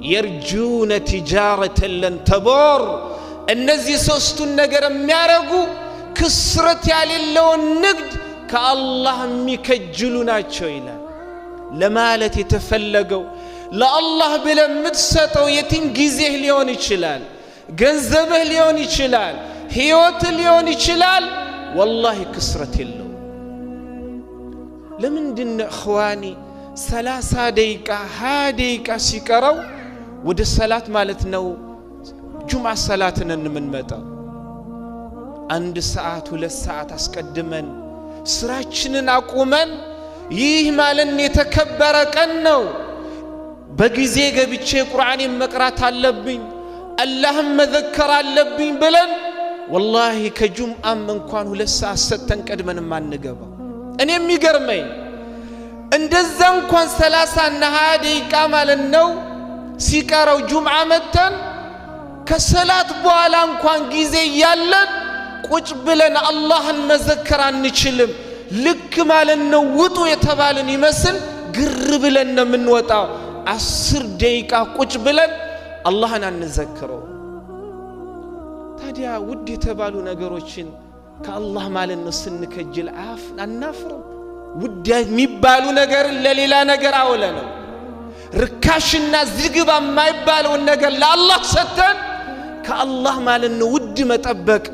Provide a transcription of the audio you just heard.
يرجون تجارة لن تبور النزي ሶስቱን ነገር የሚያረጉ ክስረት ያለው ንግድ ከአላህ የሚከጅሉ ናቸው ይላል ለማለት የተፈለገው ለአላህ ብለህ የምትሰጠው የትም ጊዜህ ሊሆን ይችላል ገንዘብህ ሊሆን ይችላል ህይወት ሊሆን ይችላል والله ክስረት የለው ለምንድን እخواني 30 ደቂቃ 20 ደቂቃ ሲቀረው ወደ ሰላት ማለት ነው ጁምዓ ሰላትን እንመጣው 1 ሰዓት 2 ሰዓት አስቀድመን ስራችንን አቁመን ይህ ማለት የተከበረ ቀን ነው በጊዜ ገብቼ ቁርአንን መቅራት አለብኝ አላህን መዘከር አለብኝ ብለን والله ከጁምዓም እንኳን 2 ሰዓት ሰተን ቀድመን ማንገባ እኔ የሚገርመኝ እንደዛ እንኳን 30 እና 20 ደቂቃ ማለት ነው ሲቀረው ጁምዓ መተን ከሰላት በኋላ እንኳን ጊዜ ያለን ቁጭ ብለን አላህን መዘከር አንችልም ልክ ማለት ነው ውጡ የተባለን ይመስል ግር ብለን ነው የምንወጣው 10 ደቂቃ ቁጭ ብለን አላህን አንዘክረው ታዲያ ውድ የተባሉ ነገሮችን ከአላህ ማለት ነው ስንከጅል አናፍርም ውድ የሚባሉ ነገር ለሌላ ነገር አውለነው ርካሽና ዝግባ የማይባለው ነገር ለአላህ ሰተን ከአላህ ማለት ነው ውድ መጠበቅ